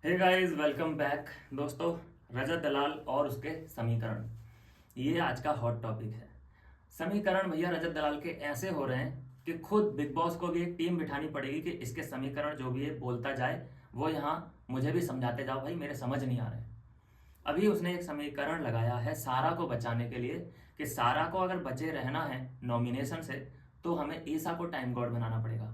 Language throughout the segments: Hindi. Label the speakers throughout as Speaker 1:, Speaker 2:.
Speaker 1: Hey guys, welcome back. दोस्तों, रजत दलाल और उसके समीकरण, ये आज का हॉट टॉपिक है। समीकरण भैया रजत दलाल के ऐसे हो रहे हैं कि खुद बिग बॉस को भी एक टीम बिठानी पड़ेगी कि इसके समीकरण जो भी है बोलता जाए, वो यहाँ मुझे भी समझाते जाओ भाई, मेरे समझ नहीं आ रहे। अभी उसने एक समीकरण लगाया है सारा को बचाने के लिए कि सारा को अगर बचे रहना है नॉमिनेशन से तो हमें ईसा को टाइम गॉड बनाना पड़ेगा।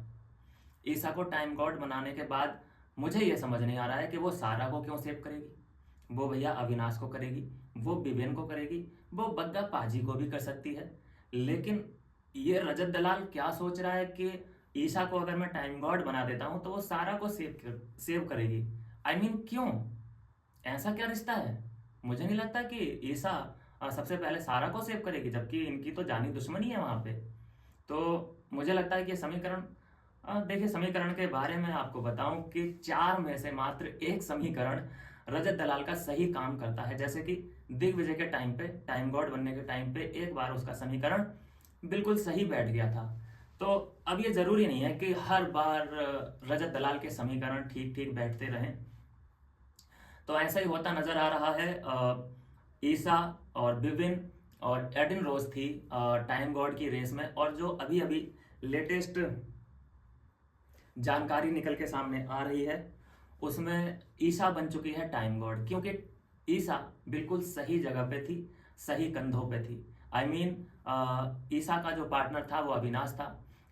Speaker 1: ईसा को टाइम गॉड बनाने के बाद मुझे ये समझ नहीं आ रहा है कि वो सारा को क्यों सेव करेगी। वो भैया अविनाश को करेगी, वो विवेन को करेगी, वो बग्गा पाजी को भी कर सकती है। लेकिन ये रजत दलाल क्या सोच रहा है कि ईशा को अगर मैं टाइम गॉड बना देता हूं तो वो सारा को सेव करेगी। आई मीन क्यों? ऐसा क्या रिश्ता है? मुझे नहीं लगता कि ईशा सबसे पहले सारा को सेव करेगी, जबकि इनकी तो जानी दुश्मनी है वहां पे। तो मुझे लगता है कि समीकरण, देखिए, समीकरण के बारे में आपको बताऊं कि चार में से मात्र एक समीकरण रजत दलाल का सही काम करता है। जैसे कि दिग्विजय के टाइम पे, टाइम गॉड बनने के टाइम पे एक बार उसका समीकरण बिल्कुल सही बैठ गया था। तो अब ये जरूरी नहीं है कि हर बार रजत दलाल के समीकरण ठीक ठीक बैठते रहें। तो ऐसा ही होता नजर आ रहा है। ईसा और बिविन और एडिन रोज थी टाइम गॉड की रेस में, और जो अभी अभी लेटेस्ट जानकारी निकल के सामने आ रही है उसमें ईसा बन चुकी है टाइम गॉड, क्योंकि ईसा बिल्कुल सही जगह पे थी, सही कंधों पे थी। आई मीन ईसा का जो पार्टनर था वो अविनाश था,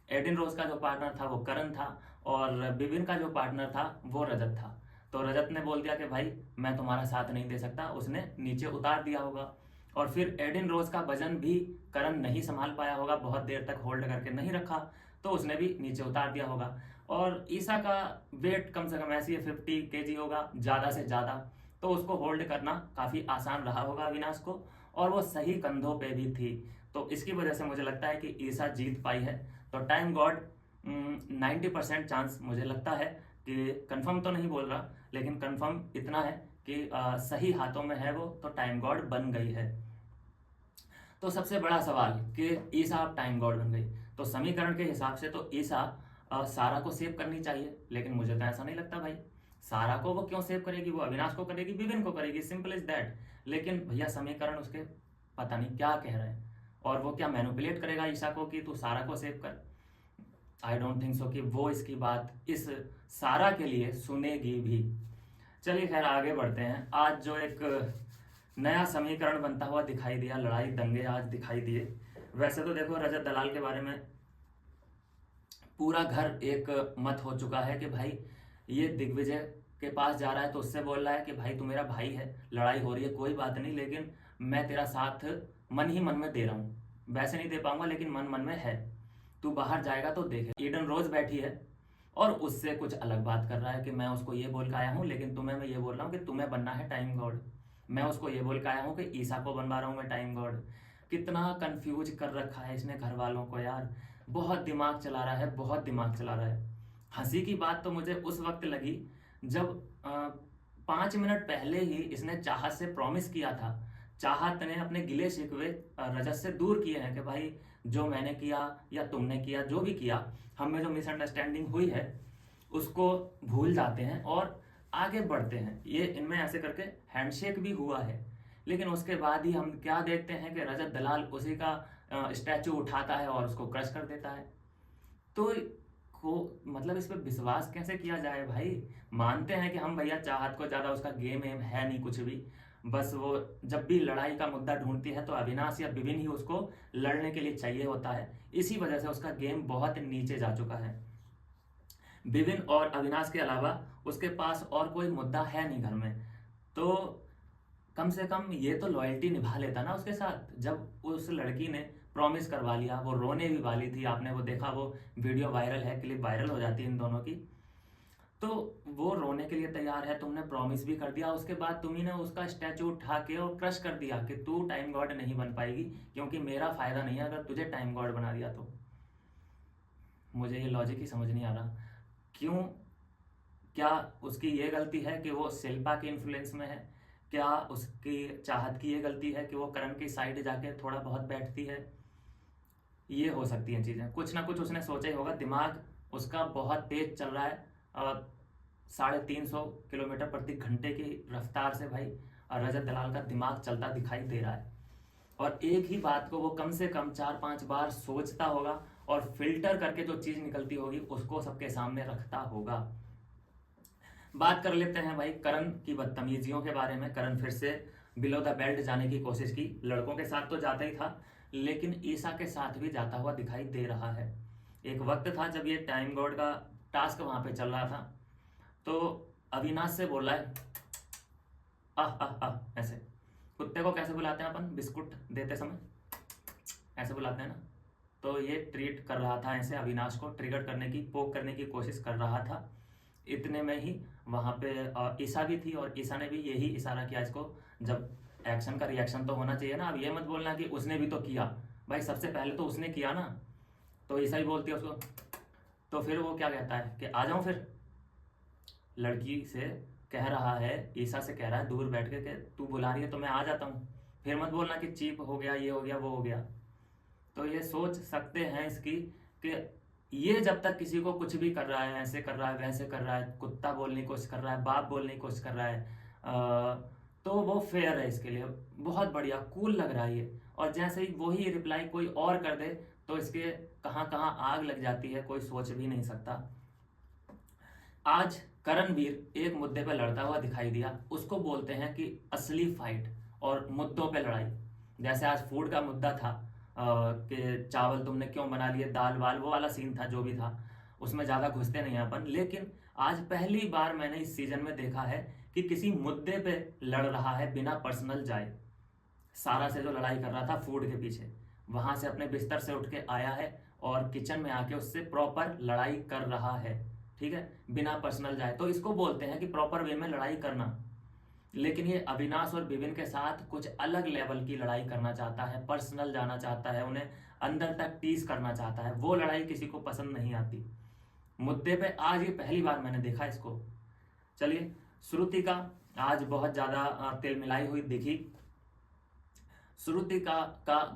Speaker 1: एडिन रोज का जो पार्टनर था वो करण था, और बिबिन का जो पार्टनर था वो रजत था। तो रजत ने बोल दिया कि भाई मैं तुम्हारा साथ नहीं दे सकता, उसने नीचे उतार दिया होगा। और फिर एडिन रोज का वजन भी करण नहीं संभाल पाया होगा, बहुत देर तक होल्ड करके नहीं रखा, तो उसने भी नीचे उतार दिया होगा। और ईसा का वेट कम से कम ऐसी है 50 kg होगा ज़्यादा से ज़्यादा, तो उसको होल्ड करना काफ़ी आसान रहा होगा अविनाश को, और वो सही कंधों पे भी थी। तो इसकी वजह से मुझे लगता है कि ईसा जीत पाई है। तो टाइम गॉड 90% चांस मुझे लगता है कि, कंफर्म तो नहीं बोल रहा लेकिन कंफर्म इतना है कि सही हाथों में है वो, तो टाइम गॉड बन गई है। तो सबसे बड़ा सवाल कि ईसा अब टाइम गॉड बन गई, तो समीकरण के हिसाब से तो ईसा सारा को सेव करनी चाहिए, लेकिन मुझे तो ऐसा नहीं लगता भाई। सारा को वो क्यों सेव करेगी? वो अविनाश को करेगी, विवेन को करेगी, सिंपल इज दैट। लेकिन भैया समीकरण उसके पता नहीं क्या कह रहे हैं, और वो क्या मैनिपुलेट करेगा ईशा को कि तू सारा को सेव कर? आई डोंट थिंक सो कि वो इसकी बात इस सारा के लिए सुनेगी भी। चलिए खैर, आगे बढ़ते हैं। आज जो एक नया समीकरण बनता हुआ दिखाई दिया, लड़ाई दंगे आज दिखाई दिए। वैसे तो देखो, रजत दलाल के बारे में पूरा घर एक मत हो चुका है कि भाई ये दिग्विजय के पास जा रहा है तो उससे बोल रहा है कि भाई तू मेरा भाई है, लड़ाई हो रही है कोई बात नहीं, लेकिन मैं तेरा साथ मन ही मन में दे रहा हूँ। वैसे नहीं दे पाऊंगा लेकिन मन मन में है, तू बाहर जाएगा तो देखे। ईडन रोज बैठी है और उससे कुछ अलग बात कर रहा है कि मैं उसको ये बोल के आया हूँ, लेकिन तुम्हें मैं ये बोल रहा हूँ कि तुम्हें बनना है टाइम गॉड। मैं उसको ये बोल के आया हूँ कि ईसा को बनवा रहा हूँ मैं टाइम गॉड। कितना कंफ्यूज कर रखा है इसने घर वालों को यार। बहुत दिमाग चला रहा है, बहुत दिमाग चला रहा है। हंसी की बात तो मुझे उस वक्त लगी जब 5 मिनट पहले ही इसने चाहत से प्रॉमिस किया था। चाहत ने अपने गिले शिकवे रजत से दूर किए हैं कि भाई जो मैंने किया या तुमने किया, जो भी किया, हम में जो मिसअंडरस्टैंडिंग हुई है उसको भूल जाते हैं और आगे बढ़ते हैं। ये इनमें ऐसे करके हैंडशेक भी हुआ है, लेकिन उसके बाद ही हम क्या देखते हैं कि रजत दलाल उसी का स्टैचू उठाता है और उसको क्रश कर देता है। तो को मतलब इस पे विश्वास कैसे किया जाए भाई? मानते हैं कि हम भैया चाहत को ज्यादा उसका गेम एम है नहीं कुछ भी, बस वो जब भी लड़ाई का मुद्दा ढूंढती है तो अविनाश या विभिन्न ही उसको लड़ने के लिए चाहिए होता है। इसी वजह से उसका गेम बहुत नीचे जा चुका है। विभिन्न और अविनाश के अलावा उसके पास और कोई मुद्दा है नहीं घर में। तो कम से कम ये तो लॉयल्टी निभा लेता ना उसके साथ। जब उस लड़की ने प्रॉमिस करवा लिया, वो रोने भी वाली थी, आपने वो देखा, वो वीडियो वायरल है, क्लिप वायरल हो जाती है इन दोनों की। तो वो रोने के लिए तैयार है, तुमने प्रॉमिस भी कर दिया, उसके बाद तुम्ही ने उसका स्टैचू उठा के और क्रश कर दिया कि तू टाइम गॉड नहीं बन पाएगी, क्योंकि मेरा फायदा नहीं है अगर तुझे टाइम गॉड बना दिया तो। मुझे ये लॉजिक ही समझ नहीं आ रहा क्यों। क्या उसकी ये गलती है कि वो शिल्पा के इन्फ्लुएंस में है? क्या उसकी चाहत की ये गलती है कि वो करण की साइड जाके थोड़ा बहुत बैठती है? ये हो सकती हैं चीजें, कुछ ना कुछ उसने सोचा ही होगा, दिमाग उसका बहुत तेज चल रहा है। 350 किलोमीटर प्रति घंटे की रफ्तार से भाई रजत दलाल का दिमाग चलता दिखाई दे रहा है। और एक ही बात को वो कम से कम 4-5 बार सोचता होगा और फिल्टर करके जो चीज निकलती होगी उसको सबके सामने रखता होगा। बात कर लेते हैं भाई करण की बदतमीजियों के बारे में। करण फिर से बिलो द बेल्ट जाने की कोशिश की। लड़कों के साथ तो जाता ही था, लेकिन ईसा के साथ भी जाता हुआ दिखाई दे रहा है। एक वक्त था जब ये टाइम गॉड का टास्क वहां पे चल रहा था, तो अविनाश से बोला है आह आह आह, ऐसे कुत्ते को कैसे बुलाते हैं अपन बिस्कुट देते समय, ऐसे बुलाते हैं ना। तो ये ट्रीट कर रहा था ऐसे, अविनाश को ट्रिगर करने की, पोक करने की कोशिश कर रहा था। इतने में ही वहां पे ईसा भी थी और ईसा ने भी यही इशारा किया इसको। जब एक्शन का रिएक्शन तो होना चाहिए ना, अब ये मत बोलना कि उसने भी तो किया। भाई सबसे पहले तो उसने किया ना। तो ईसा ही बोलती है उसको। तो फिर वो क्या कहता है कि आ जाऊं फिर। लड़की से कह रहा है, ईसा से कह रहा है दूर बैठ के कि तू बुला रही है तो मैं आ जाता हूँ, फिर मत बोलना कि चीप हो गया, ये हो गया, वो हो गया। तो ये सोच सकते हैं इसकी कि ये जब तक किसी को कुछ भी कर रहा है, ऐसे कर रहा है, वैसे कर रहा है, कुत्ता बोलने की कोशिश कर रहा है, बाप बोलने की कोशिश कर रहा है, तो वो फेयर है इसके लिए, बहुत बढ़िया कूल लग रहा है ये। और जैसे ही वही रिप्लाई कोई और कर दे तो इसके कहाँ कहाँ आग लग जाती है, कोई सोच भी नहीं सकता। आज करणवीर एक मुद्दे पे लड़ता हुआ दिखाई दिया, उसको बोलते हैं कि असली फाइट और मुद्दों पे लड़ाई। जैसे आज फूड का मुद्दा था कि चावल तुमने क्यों बना लिए, दाल वाल, वो वाला सीन था जो भी था, उसमें ज़्यादा घुसते नहीं अपन। लेकिन आज पहली बार मैंने इस सीजन में देखा है कि किसी मुद्दे पे लड़ रहा है बिना पर्सनल जाए। सारा से जो लड़ाई कर रहा था फूड के पीछे, वहां से अपने बिस्तर से उठ के आया है और किचन में आके उससे प्रॉपर लड़ाई कर रहा है, ठीक है, बिना पर्सनल जाए। तो इसको बोलते हैं कि प्रॉपर वे में लड़ाई करना। लेकिन ये अविनाश और विपिन के साथ कुछ अलग लेवल की लड़ाई करना चाहता है, पर्सनल जाना चाहता है, उन्हें अंदर तक टीज करना चाहता है। वो लड़ाई किसी को पसंद नहीं आती। मुद्दे पे आज ये पहली बार मैंने देखा इसको। चलिए, श्रुति का आज बहुत ज्यादा तिलमिलाई हुई दिखी। श्रुति का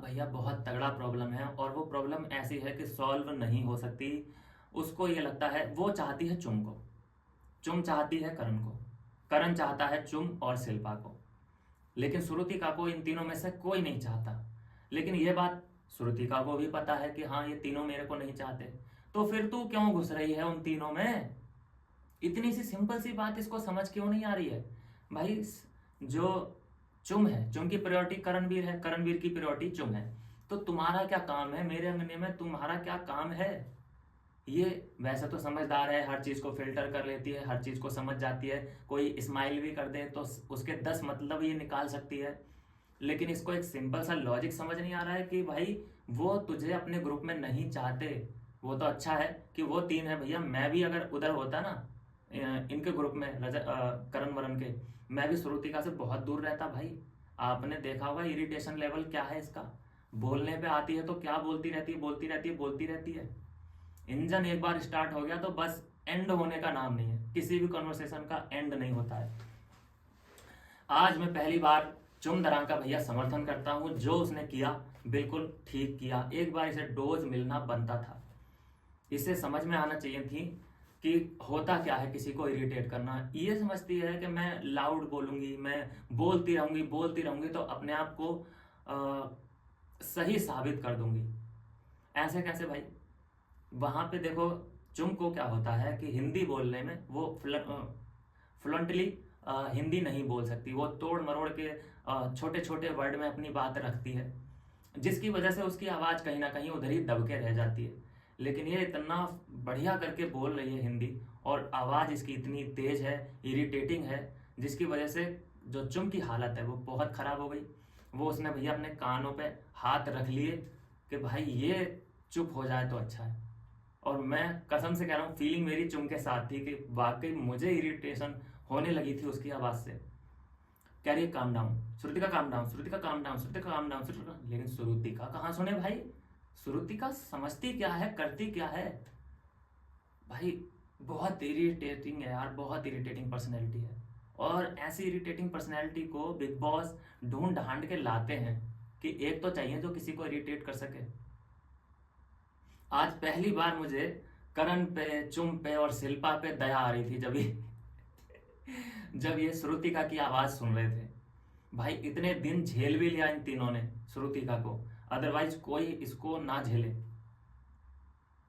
Speaker 1: भैया बहुत तगड़ा प्रॉब्लम है और वो प्रॉब्लम ऐसी है कि सॉल्व नहीं हो सकती। उसको ये लगता है, वो चाहती है चुम को, चुम चाहती है करण को, करण चाहता है चुम और शिल्पा को, लेकिन श्रुतिका को इन तीनों में से कोई नहीं चाहता। लेकिन ये बात श्रुतिका को भी पता है कि हाँ ये तीनों मेरे को नहीं चाहते। तो फिर तू क्यों घुस रही है उन तीनों में? इतनी सी सिंपल सी बात इसको समझ क्यों नहीं आ रही है भाई? जो चुम है, चुम की प्रायोरिटी करणवीर है, करणवीर की प्रायोरिटी चुम है। तो तुम्हारा क्या काम है मेरे अंगने में? तुम्हारा क्या काम है? ये वैसे तो समझदार है, हर चीज को फिल्टर कर लेती है, हर चीज को समझ जाती है। कोई स्माइल भी कर दे तो उसके 10 मतलब ये निकाल सकती है। लेकिन इसको एक सिंपल सा लॉजिक समझ नहीं आ रहा है कि भाई वो तुझे अपने ग्रुप में नहीं चाहते। वो तो अच्छा है कि वो तीन है भैया, मैं भी अगर उधर होता ना इनके ग्रुप में करण वरण के, मैं भी श्रुतिका से बहुत दूर रहता भाई। आपने देखा होगा इरिटेशन लेवल क्या है इसका। बोलने पे आती है तो क्या बोलती रहती है, बोलती रहती है, बोलती रहती है। इंजन एक बार स्टार्ट हो गया तो बस एंड होने का नाम नहीं है, किसी भी कन्वर्सेशन का एंड नहीं होता है। आज मैं पहली बार चुम दरांग का भैया समर्थन करता हूं। जो उसने किया बिल्कुल ठीक किया। एक बार इसे डोज मिलना बनता था। इसे समझ में आना चाहिए थी कि होता क्या है किसी को इरिटेट करना। ये समझती है कि मैं लाउड बोलूंगी, मैं बोलती रहूंगी तो अपने आप को सही साबित कर दूंगी। ऐसे कैसे भाई? वहां पे देखो, चुम को क्या होता है कि हिंदी बोलने में वो फ्लुएंटली हिंदी नहीं बोल सकती। वो तोड़ मरोड़ के छोटे छोटे वर्ड में अपनी बात रखती है, जिसकी वजह से उसकी आवाज कहीं ना कहीं उधर ही दब के रह जाती है। लेकिन ये इतना बढ़िया करके बोल रही है हिंदी, और आवाज इसकी इतनी तेज है, इरिटेटिंग है, जिसकी वजह से जो चुम की हालत है वो बहुत खराब हो गई। वो उसने भैया अपने कानों पे हाथ रख लिए कि भाई ये चुप हो जाए तो अच्छा है। और मैं कसम से कह रहा हूँ, फीलिंग मेरी चुम के साथ थी कि वाकई मुझे इरिटेशन होने लगी थी उसकी आवाज से। कह रही है calm down Shrutika, calm down Shrutika, calm down Shrutika, calm down Shrutika. लेकिन श्रुतिका कहाँ सुने भाई? श्रुतिका समझती क्या है, करती क्या है भाई? बहुत इरिटेटिंग है यार, बहुत इरिटेटिंग पर्सनैलिटी है। और ऐसी इरिटेटिंग पर्सनैलिटी को बिग बॉस ढूंढ ढांड के लाते हैं कि एक तो चाहिए जो किसी को इरिटेट कर सके। आज पहली बार मुझे करण पे, चुम पे और शिल्पा पे दया आ रही थी। जब जब ये श्रुतिका की आवाज सुन रहे थे, भाई इतने दिन झेल भी लिया इन तीनों ने श्रुतिका को, अदरवाइज कोई इसको ना झेले।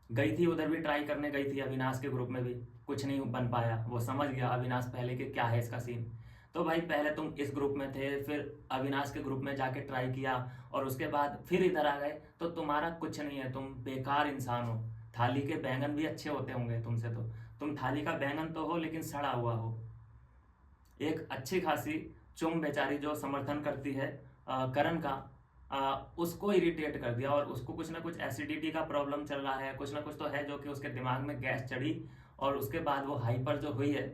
Speaker 1: गई थी उधर भी, ट्राई करने गई थी अविनाश के ग्रुप में भी, कुछ नहीं बन पाया। वो समझ गया अविनाश पहले कि क्या है इसका सीन। तो भाई पहले तुम इस ग्रुप में थे, फिर अविनाश के ग्रुप में जाके ट्राई किया, और उसके बाद फिर इधर आ गए, तो तुम्हारा कुछ नहीं है, तुम बेकार इंसान हो। थाली के बैंगन भी अच्छे होते होंगे तुमसे, तो तुम थाली का बैंगन तो हो लेकिन सड़ा हुआ हो। एक अच्छी खासी चुम बेचारी जो समर्थन करती है करण का, उसको इरिटेट कर दिया, और उसको कुछ ना कुछ एसिडिटी का प्रॉब्लम चल रहा है, कुछ ना कुछ तो है जो कि उसके दिमाग में गैस चढ़ी, और उसके बाद वो हाइपर जो हुई है,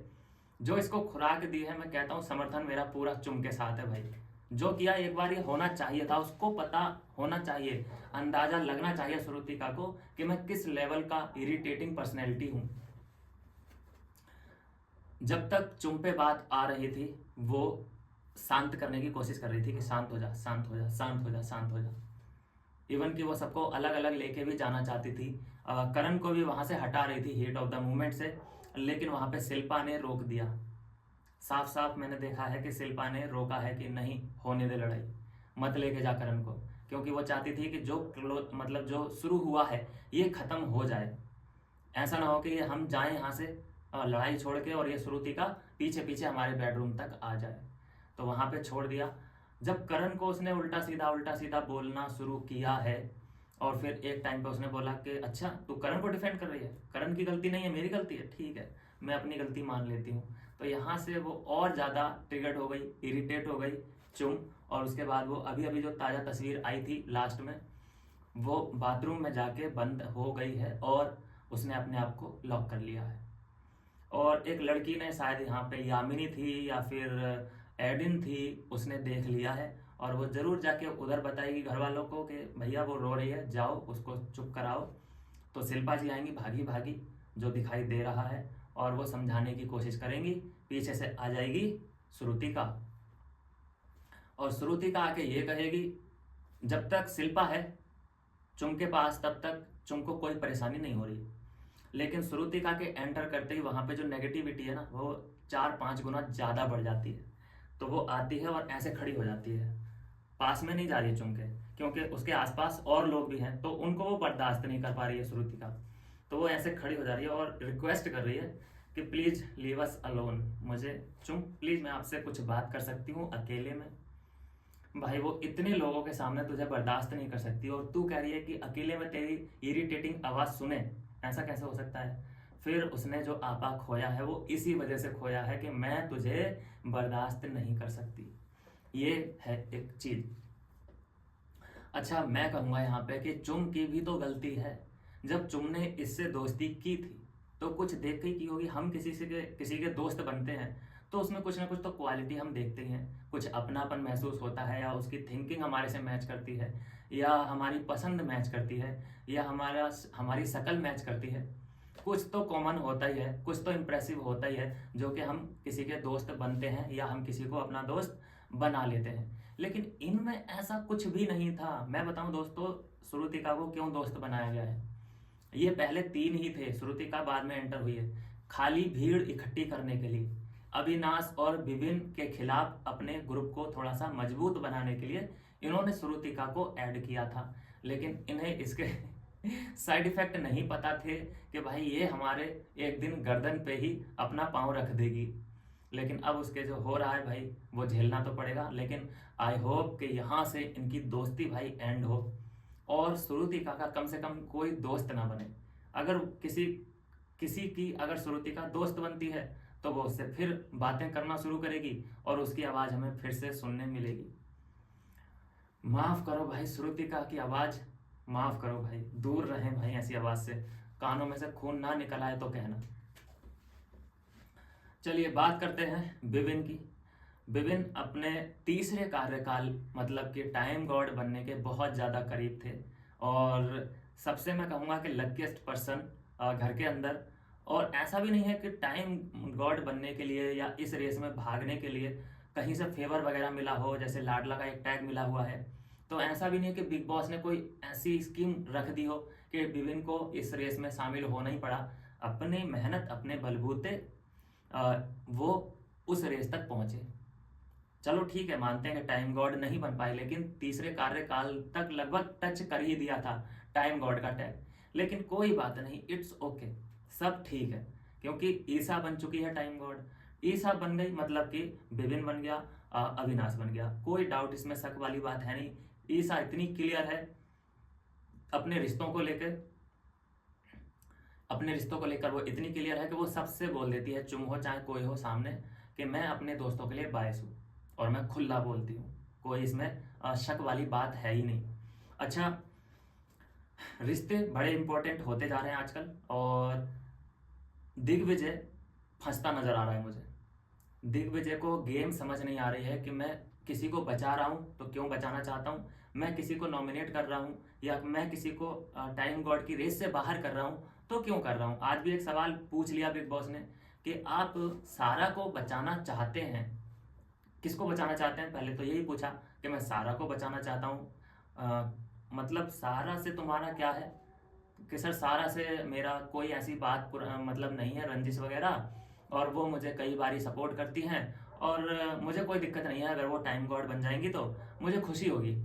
Speaker 1: जो इसको खुराक दी है। मैं कहता हूँ समर्थन मेरा पूरा चुम के साथ है भाई। जो किया एक बार ये होना चाहिए था, उसको पता होना चाहिए, अंदाजा लगना चाहिए श्रुतिका को कि मैं किस लेवल का इरिटेटिंग पर्सनैलिटी हूं। जब तक चुम पे बात आ रही थी, वो शांत करने की कोशिश कर रही थी कि शांत हो जा, शांत हो जा, शांत हो जा, शांत हो जा। इवन कि वो सबको अलग अलग लेके भी जाना चाहती थी, करण को भी वहां से हटा रही थी हीट ऑफ द मूवमेंट से, लेकिन वहां पे शिल्पा ने रोक दिया। साफ साफ मैंने देखा है कि शिल्पा ने रोका है कि नहीं, होने दे लड़ाई, मत लेके जा करण को, क्योंकि वो चाहती थी कि जो मतलब जो शुरू हुआ है ये खत्म हो जाए। ऐसा ना हो कि ये हम जाएं यहाँ से लड़ाई छोड़ के, और ये श्रुतिका पीछे पीछे हमारे बेडरूम तक आ जाए। तो वहां पे छोड़ दिया। जब करण को उसने उल्टा सीधा बोलना शुरू किया है, और फिर एक टाइम पे उसने बोला कि अच्छा तू करण को डिफेंड कर रही है, करण की गलती नहीं है, मेरी गलती है, ठीक है मैं अपनी गलती मान लेती हूँ। तो यहाँ से वो और ज़्यादा ट्रिगर्ड हो गई, इरिटेट हो गई चुम। और उसके बाद वो अभी अभी जो ताज़ा तस्वीर आई थी लास्ट में, वो बाथरूम में जाके बंद हो गई है, और उसने अपने आप को लॉक कर लिया है। और एक लड़की ने, शायद यहाँ पे यामिनी थी या फिर एडिन थी, उसने देख लिया है, और वो जरूर जाके उधर बताएगी घर वालों को कि भैया वो रो रही है, जाओ उसको चुप कराओ। तो शिल्पा जी आएंगी भागी भागी, जो दिखाई दे रहा है, और वो समझाने की कोशिश करेंगी। पीछे से आ जाएगी श्रुतिका, और श्रुतिका आके ये कहेगी जब तक शिल्पा है चुम के पास, तब तक चुम को कोई परेशानी नहीं हो रही। लेकिन श्रुतिका के एंटर करते ही वहां पे जो नेगेटिविटी है ना, वो 4-5 गुना ज़्यादा बढ़ जाती है। तो वो आती है और ऐसे खड़ी हो जाती है, पास में नहीं जा रही चुम के, क्योंकि उसके आसपास और लोग भी हैं, तो उनको वो बर्दाश्त नहीं कर पा रही है श्रुतिका। तो वो ऐसे खड़ी हो जा रही है और रिक्वेस्ट कर रही है कि प्लीज़ लीव अस अलोन, मुझे चुम प्लीज़, मैं आपसे कुछ बात कर सकती हूँ अकेले में। भाई वो इतने लोगों के सामने तुझे बर्दाश्त नहीं कर सकती, और तू कह रही है कि अकेले में तेरी इरिटेटिंग आवाज़ सुने, ऐसा कैसे हो सकता है। फिर उसने जो आपा खोया है वो इसी वजह से खोया है कि मैं तुझे बर्दाश्त नहीं कर सकती। ये है एक चीज। अच्छा मैं कहूँगा यहाँ पे कि चुम की भी तो गलती है। जब चुम ने इससे दोस्ती की थी तो कुछ देख के ही की होगी। हम किसी के दोस्त बनते हैं तो उसमें कुछ ना कुछ तो क्वालिटी हम देखते ही हैं, कुछ अपनापन महसूस होता है, या उसकी थिंकिंग हमारे से मैच करती है, या हमारी पसंद मैच करती है, या हमारी शक्ल मैच करती है। कुछ तो कॉमन होता ही है, कुछ तो इम्प्रेसिव होता ही है, जो कि हम किसी के दोस्त बनते हैं या हम किसी को अपना दोस्त बना लेते हैं। लेकिन इनमें ऐसा कुछ भी नहीं था। मैं बताऊं दोस्तों, श्रुतिका को क्यों दोस्त बनाया गया है। ये पहले 3 ही थे, श्रुतिका बाद में एंटर हुई है, खाली भीड़ इकट्ठी करने के लिए, अविनाश और विभिन्न के खिलाफ अपने ग्रुप को थोड़ा सा मजबूत बनाने के लिए इन्होंने श्रुतिका को ऐड किया था। लेकिन इन्हें इसके साइड इफेक्ट नहीं पता थे कि भाई ये हमारे एक दिन गर्दन पे ही अपना पाँव रख देगी। लेकिन अब उसके जो हो रहा है भाई, वो झेलना तो पड़ेगा। लेकिन आई होप कि यहाँ से इनकी दोस्ती भाई एंड हो, और श्रुतिका का कम से कम कोई दोस्त ना बने। अगर किसी की अगर श्रुतिका दोस्त बनती है तो वो उससे फिर बातें करना शुरू करेगी, और उसकी आवाज़ हमें फिर से सुनने मिलेगी। माफ़ करो भाई श्रुतिका की आवाज़, माफ़ करो भाई, दूर रहें भाई ऐसी आवाज़ से, कानों में से खून ना निकल आए तो कहना। चलिए बात करते हैं विभिन्न की। विभिन्न अपने तीसरे कार्यकाल मतलब कि टाइम गॉड बनने के बहुत ज़्यादा करीब थे, और सबसे मैं कहूँगा कि लकीस्ट पर्सन घर के अंदर। और ऐसा भी नहीं है कि टाइम गॉड बनने के लिए या इस रेस में भागने के लिए कहीं से फेवर वगैरह मिला हो, जैसे लाडला का एक टैग मिला हुआ है। तो ऐसा भी नहीं है कि बिग बॉस ने कोई ऐसी स्कीम रख दी हो कि विभिन्न को इस रेस में शामिल होना ही पड़ा। अपनी मेहनत, अपने बलबूते वो उस रेस तक पहुंचे। चलो ठीक है, मानते हैं कि टाइम गॉड नहीं बन पाए, लेकिन तीसरे कार्यकाल तक लगभग टच कर ही दिया था टाइम गॉड का टैग। लेकिन कोई बात नहीं, इट्स ओके, सब ठीक है, क्योंकि ईसा बन चुकी है टाइम गॉड। ईसा बन गई मतलब कि विभिन्न बन गया, अविनाश बन गया, कोई डाउट इसमें, शक वाली बात है नहीं। ईसा इतनी क्लियर है अपने रिश्तों को लेकर, वो इतनी क्लियर है कि वो सबसे बोल देती है, चुम हो चाहे कोई हो सामने, कि मैं अपने दोस्तों के लिए बायस हूँ और मैं खुला बोलती हूँ, कोई इसमें शक वाली बात है ही नहीं। अच्छा, रिश्ते बड़े इंपॉर्टेंट होते जा रहे हैं आजकल, और दिग्विजय फंसता नजर आ रहा है मुझे। दिग्विजय को गेम समझ नहीं आ रही है कि मैं किसी को बचा रहा हूँ तो क्यों बचाना चाहता हूँ, मैं किसी को नॉमिनेट कर रहा हूँ या मैं किसी को टाइम गॉड की रेस से बाहर कर रहा हूँ तो क्यों कर रहा हूँ। आज भी एक सवाल पूछ लिया बिग बॉस ने कि आप सारा को बचाना चाहते हैं, किसको बचाना चाहते हैं, पहले तो यही पूछा कि मैं सारा को बचाना चाहता हूँ। मतलब सारा से तुम्हारा क्या है कि सर सारा से मेरा कोई ऐसी बात मतलब नहीं है, रंजिश वगैरह, और वो मुझे कई बारी सपोर्ट करती हैं और मुझे कोई दिक्कत नहीं है, अगर वो टाइम गॉड बन जाएंगी तो मुझे खुशी होगी।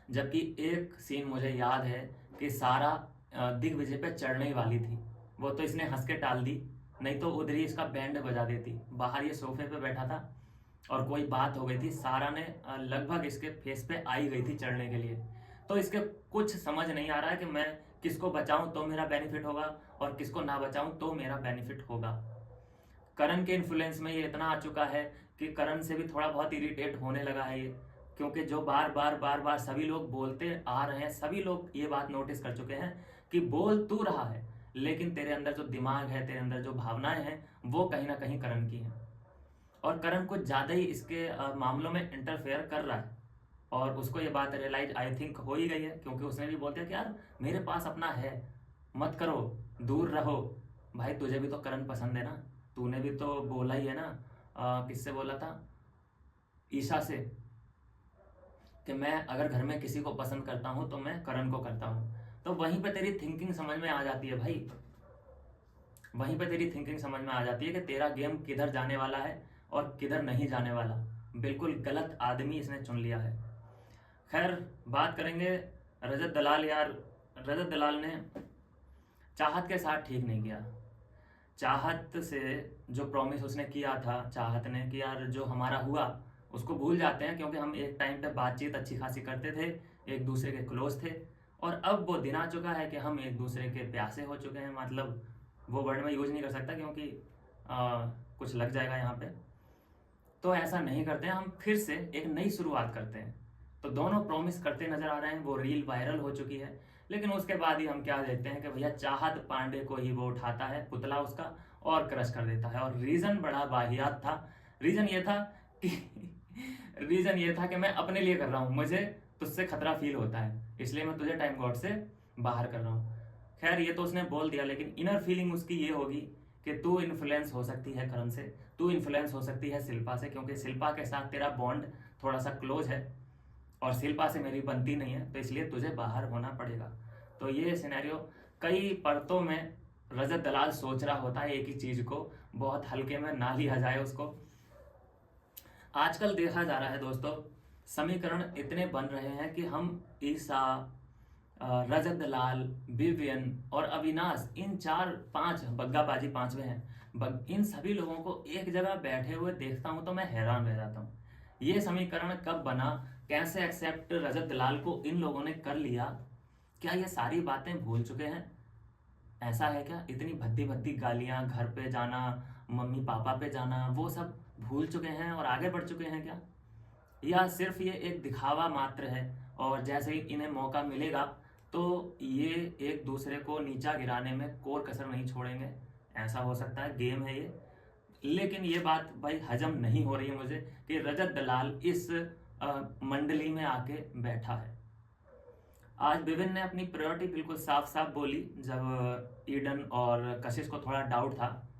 Speaker 1: जबकि एक सीन मुझे याद है कि सारा दिग्विजय पे चढ़ने ही वाली थी, वो तो इसने हंस के टाल दी, नहीं तो उधर ही इसका बैंड बजा देती। बाहर ये सोफे पे बैठा था और कोई बात हो गई थी, सारा ने लगभग इसके फेस पे आई गई थी चढ़ने के लिए। तो इसके कुछ समझ नहीं आ रहा है कि मैं किसको बचाऊं तो मेरा बेनिफिट होगा और किसको ना बचाऊं तो मेरा बेनिफिट होगा। करण के इन्फ्लुएंस में ये इतना आ चुका है कि करण से भी थोड़ा बहुत इरिटेट होने लगा है ये, क्योंकि जो बार बार सभी लोग बोलते आ रहे हैं, सभी लोग ये बात नोटिस कर चुके हैं कि बोल तू रहा है, लेकिन तेरे अंदर जो दिमाग है, तेरे अंदर जो भावनाएं हैं, वो कहीं ना कहीं करण की हैं, और करण कुछ ज्यादा ही इसके मामलों में इंटरफेयर कर रहा है। और उसको ये बात रियलाइज आई थिंक हो ही गई है, क्योंकि उसने भी बोल दिया कि यार मेरे पास अपना है, मत करो, दूर रहो। भाई तुझे भी तो करण पसंद है ना, तूने भी तो बोला ही है ना, किससे बोला था, ईशा से, कि मैं अगर घर में किसी को पसंद करता हूं तो मैं करण को करता हूं। तो वहीं पे तेरी थिंकिंग समझ में आ जाती है भाई, वहीं पे तेरी थिंकिंग समझ में आ जाती है कि तेरा गेम किधर जाने वाला है और किधर नहीं जाने वाला। बिल्कुल गलत आदमी इसने चुन लिया है। खैर, बात करेंगे रजत दलाल। यार रजत दलाल ने चाहत के साथ ठीक नहीं किया। चाहत से जो प्रॉमिस उसने किया था, चाहत ने, कि यार जो हमारा हुआ उसको भूल जाते हैं, क्योंकि हम एक टाइम पे बातचीत अच्छी खासी करते थे, एक दूसरे के क्लोज थे, और अब वो दिन आ चुका है कि हम एक दूसरे के प्यासे हो चुके हैं। मतलब वो वर्ड में यूज नहीं कर सकता क्योंकि कुछ लग जाएगा यहाँ पे, तो ऐसा नहीं करते हैं, हम फिर से एक नई शुरुआत करते हैं। तो दोनों प्रॉमिस करते नजर आ रहे हैं, वो रील वायरल हो चुकी है, लेकिन उसके बाद ही हम क्या देखते हैं कि भैया चाहत पांडे को ही वो उठाता है, पुतला उसका, और क्रश कर देता है। और रीजन बड़ा वाहियात था। रीजन ये था कि रीजन ये था कि मैं अपने लिए कर रहा हूं, मुझे तुझसे खतरा फील होता है, इसलिए मैं तुझे टाइम गॉड से बाहर कर रहा हूं। खैर ये तो उसने बोल दिया, लेकिन इनर फीलिंग उसकी ये होगी कि तू इन्फ्लुएंस हो सकती है करण से, तू इन्फ्लुएंस हो सकती है शिल्पा से, क्योंकि शिल्पा के साथ तेरा बॉन्ड थोड़ा सा क्लोज है और शिल्पा से मेरी बनती नहीं है, तो इसलिए तुझे बाहर होना पड़ेगा। तो ये सिनेरियो कई परतों में रजत दलाल सोच रहा होता है एक ही चीज को, बहुत हल्के में ना लिया जाए उसको। आजकल देखा जा रहा है दोस्तों, समीकरण इतने बन रहे हैं कि हम ईसा, रजत दलाल, विवियन और अविनाश, इन 4-5 बग्गाबाजी पांचवे हैं, इन सभी लोगों को एक जगह बैठे हुए देखता हूं तो मैं हैरान रह जाता हूं। ये समीकरण कब बना, कैसे एक्सेप्ट रजत दलाल को इन लोगों ने कर लिया, क्या ये सारी बातें भूल चुके हैं? ऐसा है क्या? इतनी भद्दी भद्दी गालियां, घर पे जाना, मम्मी पापा पे जाना, वो सब भूल चुके हैं और आगे बढ़ चुके हैं क्या? या सिर्फ ये एक दिखावा मात्र है और जैसे ही इन्हें मौका मिलेगा तो ये एक दूसरे को नीचा गिराने में कोर कसर नहीं छोड़ेंगे? ऐसा हो सकता है, गेम है ये। लेकिन ये बात भाई हजम नहीं हो रही है मुझे कि रजत दलाल इस मंडली में आके बैठा है। आज विभिन्न ने अपनी प्रायोरिटी बिल्कुल साफ साफ बोली, जब ईडन और कशिश को थोड़ा डाउट था।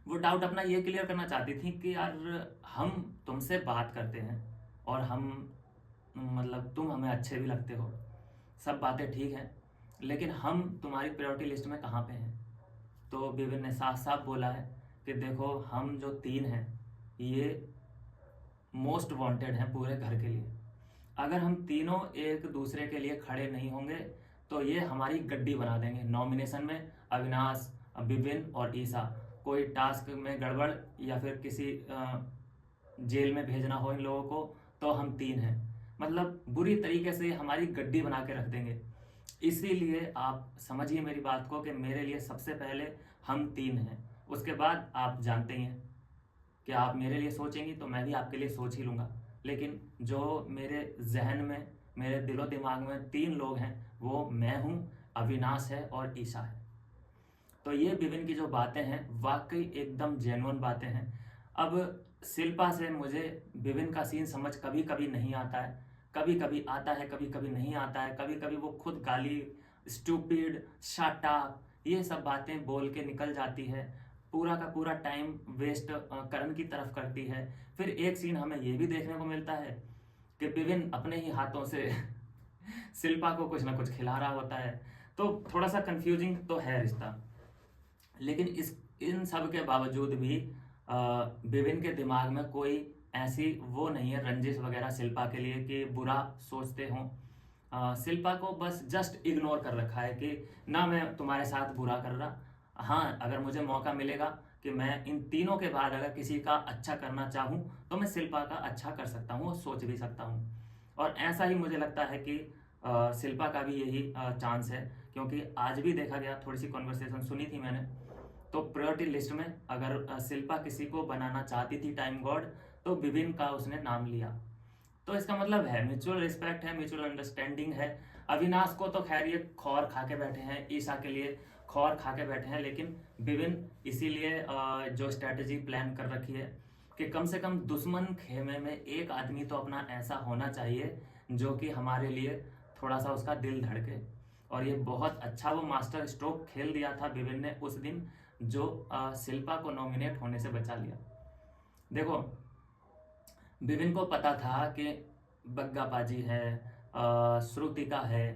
Speaker 1: वो डाउट अपना ये क्लियर करना चाहती थी कि यार हम तुमसे बात करते हैं और हम, मतलब तुम हमें अच्छे भी लगते हो, सब बातें ठीक हैं, लेकिन हम तुम्हारी प्रायोरिटी लिस्ट में कहाँ पे हैं? तो विभिन्न ने साफ साफ बोला है कि देखो हम जो 3 हैं ये मोस्ट वांटेड हैं पूरे घर के लिए। अगर हम तीनों एक दूसरे के लिए खड़े नहीं होंगे तो ये हमारी गड्डी बना देंगे। नॉमिनेशन में अविनाश, विपिन और ईसा, कोई टास्क में गड़बड़ या फिर किसी जेल में भेजना हो इन लोगों को तो हम 3 हैं, मतलब बुरी तरीके से हमारी गड्डी बना के रख देंगे। इसीलिए आप समझिए मेरी बात को कि मेरे लिए सबसे पहले हम 3 हैं, उसके बाद आप जानते ही हैं कि आप मेरे लिए सोचेंगी तो मैं भी आपके लिए सोच ही लूँगा। लेकिन जो मेरे जहन में, मेरे दिलो दिमाग में 3 लोग हैं वो मैं हूँ, अविनाश है और ईशा है। तो ये विभिन्न की जो बातें हैं वाकई एकदम जेन्युइन बातें हैं। अब शिल्पा से मुझे विभिन्न का सीन समझ कभी कभी नहीं आता है, कभी कभी आता है, कभी कभी नहीं आता है। कभी कभी वो खुद गाली, स्टूपिड, शट अप, ये सब बातें बोल के निकल जाती है, पूरा का पूरा टाइम वेस्ट करण की तरफ करती है। फिर एक सीन हमें ये भी देखने को मिलता है कि विभिन्न अपने ही हाथों से शिल्पा को कुछ ना कुछ खिला रहा होता है। तो थोड़ा सा कंफ्यूजिंग तो है रिश्ता, लेकिन इन सब के बावजूद भी विभिन्न के दिमाग में कोई ऐसी वो नहीं है रंजिश वगैरह शिल्पा के लिए कि बुरा सोचते हों। शिल्पा को बस जस्ट इग्नोर कर रखा है कि ना मैं तुम्हारे साथ बुरा कर रहा, हाँ अगर मुझे मौका मिलेगा कि मैं इन तीनों के बाद अगर किसी का अच्छा करना चाहूँ तो मैं शिल्पा का अच्छा कर सकता हूँ और सोच भी सकता हूँ। और ऐसा ही मुझे लगता है कि शिल्पा का भी यही चांस है, क्योंकि आज भी देखा गया, थोड़ी सी कॉन्वर्सेशन सुनी थी मैंने, तो प्रायोरिटी लिस्ट में अगर शिल्पा किसी को बनाना चाहती थी टाइम गॉड तो विभिन्न का उसने नाम लिया। तो इसका मतलब है म्यूचुअल रिस्पेक्ट है, म्यूचुअल अंडरस्टैंडिंग है। अविनाश को तो खैर ये खौर खा के बैठे हैं, ईशा के लिए खौर खा के बैठे हैं, लेकिन विभिन्न इसीलिए जो स्ट्रेटजी प्लान कर रखी है कि कम से कम दुश्मन खेमे में एक आदमी तो अपना ऐसा होना चाहिए जो कि हमारे लिए थोड़ा सा उसका दिल धड़के। और ये बहुत अच्छा वो मास्टर स्ट्रोक खेल दिया था विभिन्न ने उस दिन, जो शिल्पा को नॉमिनेट होने से बचा लिया। देखो विभिन्न को पता था कि बग्गा पाजी है, श्रुतिका है,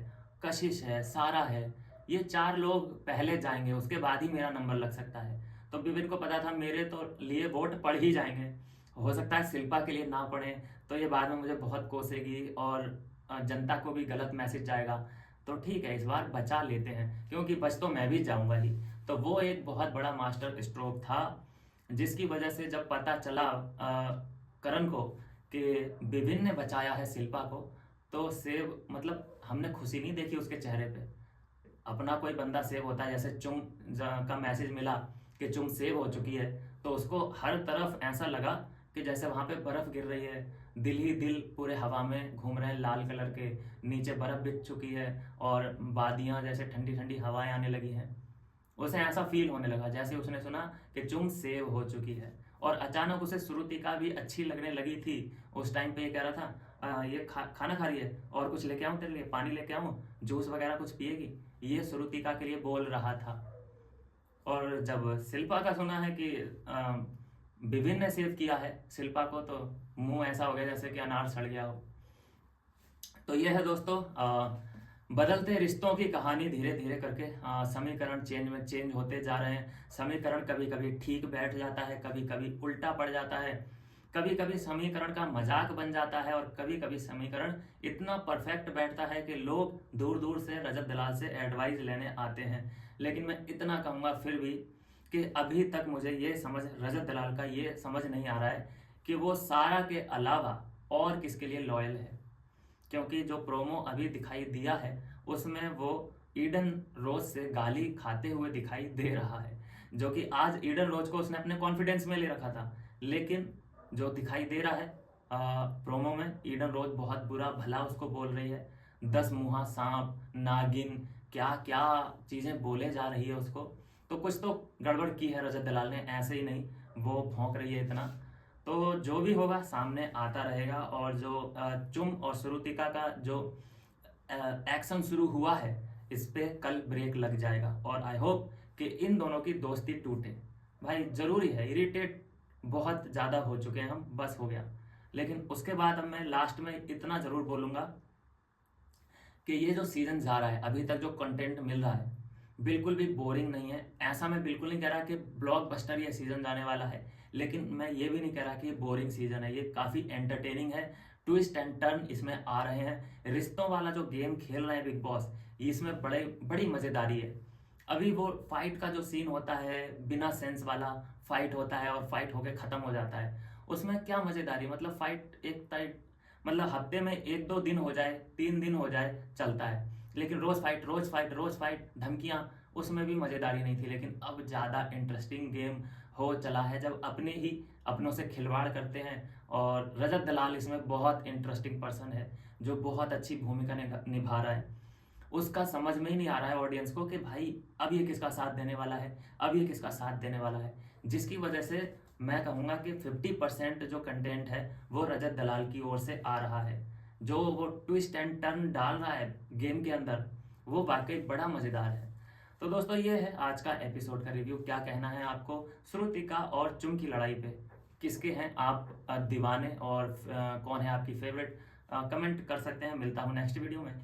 Speaker 1: कशिश है, सारा है, ये 4 लोग पहले जाएंगे, उसके बाद ही मेरा नंबर लग सकता है। तो विभिन्न को पता था मेरे तो लिए वोट पड़ ही जाएंगे, हो सकता है शिल्पा के लिए ना पड़े तो ये बाद में मुझे बहुत कोसेगी और जनता को भी गलत मैसेज जाएगा। तो ठीक है इस बार बचा लेते हैं, क्योंकि बच तो मैं भी जाऊंगा ही। तो वो एक बहुत बड़ा मास्टर स्ट्रोक था, जिसकी वजह से जब पता चला करण को कि विभिन्न ने बचाया है शिल्पा को, तो सेव मतलब हमने खुशी नहीं देखी उसके चेहरे पे। अपना कोई बंदा सेव होता है, जैसे चुम का मैसेज मिला कि चुम सेव हो चुकी है, तो उसको हर तरफ ऐसा लगा कि जैसे वहां पे बर्फ गिर रही है, दिल ही दिल पूरे हवा में घूम रहे हैं लाल कलर के, नीचे बर्फ बिछ चुकी है और वादियां जैसे ठंडी ठंडी हवाएं आने लगी हैं। उसे ऐसा फील होने लगा जैसे उसने सुना कि चुम सेव हो चुकी है। और अचानक उसे श्रुतिका भी अच्छी लगने लगी थी। उस टाइम पे ये कह रहा था ये खाना खा रही है और कुछ लेके आऊं तेरे लिए, पानी लेके आऊं, जूस वगैरह कुछ पिएगी, ये श्रुतिका के लिए बोल रहा था। और जब शिल्पा का सुना है कि विभिन्न ने सेव किया है शिल्पा को, तो मुंह ऐसा हो गया जैसे कि अनार सड़ गया हो। तो ये है दोस्तों बदलते रिश्तों की कहानी। धीरे धीरे करके समीकरण चेंज होते जा रहे हैं। समीकरण कभी कभी ठीक बैठ जाता है, कभी कभी उल्टा पड़ जाता है, कभी कभी समीकरण का मजाक बन जाता है, और कभी कभी समीकरण इतना परफेक्ट बैठता है कि लोग दूर दूर से रजत दलाल से एडवाइस लेने आते हैं। लेकिन मैं इतना कहूँगा फिर भी कि अभी तक मुझे ये समझ, रजत दलाल का ये समझ नहीं आ रहा है कि वो सारा के अलावा और किसके लिए लॉयल है। क्योंकि जो प्रोमो अभी दिखाई दिया है उसमें वो ईडन रोज से गाली खाते हुए दिखाई दे रहा है, जो कि आज ईडन रोज को उसने अपने कॉन्फिडेंस में ले रखा था। लेकिन जो दिखाई दे रहा है प्रोमो में, ईडन रोज बहुत बुरा भला उसको बोल रही है, 10 मुहा सांप, नागिन, क्या क्या चीजें बोले जा रही है उसको। तो कुछ तो गड़बड़ की है रजत दलाल ने, ऐसे ही नहीं वो भौंक रही है इतना। तो जो भी होगा सामने आता रहेगा। और जो चुम और श्रुतिका का जो एक्शन शुरू हुआ है इस पे कल ब्रेक लग जाएगा, और आई होप कि इन दोनों की दोस्ती टूटे। भाई जरूरी है, इरिटेट बहुत ज़्यादा हो चुके हैं हम, बस हो गया। लेकिन उसके बाद अब मैं लास्ट में इतना ज़रूर बोलूँगा कि ये जो सीजन जा रहा है, अभी तक जो कंटेंट मिल रहा है, बिल्कुल भी बोरिंग नहीं है। ऐसा मैं बिल्कुल नहीं कह रहा कि ब्लॉकबस्टर ये सीज़न जाने वाला है, लेकिन मैं ये भी नहीं कह रहा कि ये बोरिंग सीज़न है। ये काफ़ी एंटरटेनिंग है, ट्विस्ट एंड टर्न इसमें आ रहे हैं। रिश्तों वाला जो गेम खेल रहे हैं बिग बॉस, इसमें बड़ी मज़ेदारी है। अभी वो फाइट का जो सीन होता है, बिना सेंस वाला फाइट होता है और फाइट होके ख़त्म हो जाता है, उसमें क्या मज़ेदारी, मतलब फाइट एक टाइप, मतलब हफ्ते में 1-2 दिन हो जाए, 3 दिन हो जाए, चलता है। लेकिन रोज़ फाइट रोज़ फाइट रोज़ फाइट, धमकियाँ, उसमें भी मज़ेदारी नहीं थी। लेकिन अब ज़्यादा इंटरेस्टिंग गेम हो चला है, जब अपने ही अपनों से खिलवाड़ करते हैं। और रजत दलाल इसमें बहुत इंटरेस्टिंग पर्सन है, जो बहुत अच्छी भूमिका निभा रहा है। उसका समझ में ही नहीं आ रहा है ऑडियंस को कि भाई अब ये किसका साथ देने वाला है, अब ये किसका साथ देने वाला है। जिसकी वजह से मैं कहूँगा कि 50% जो कंटेंट है वो रजत दलाल की ओर से आ रहा है। जो वो ट्विस्ट एंड टर्न डाल रहा है गेम के अंदर, वो वाकई बड़ा मज़ेदार है। तो दोस्तों, ये है आज का एपिसोड का रिव्यू। क्या कहना है आपको श्रुतिका और चुम की लड़ाई पे? किसके हैं आप दीवाने, और कौन है आपकी फेवरेट? कमेंट कर सकते हैं। मिलता हूँ नेक्स्ट वीडियो में।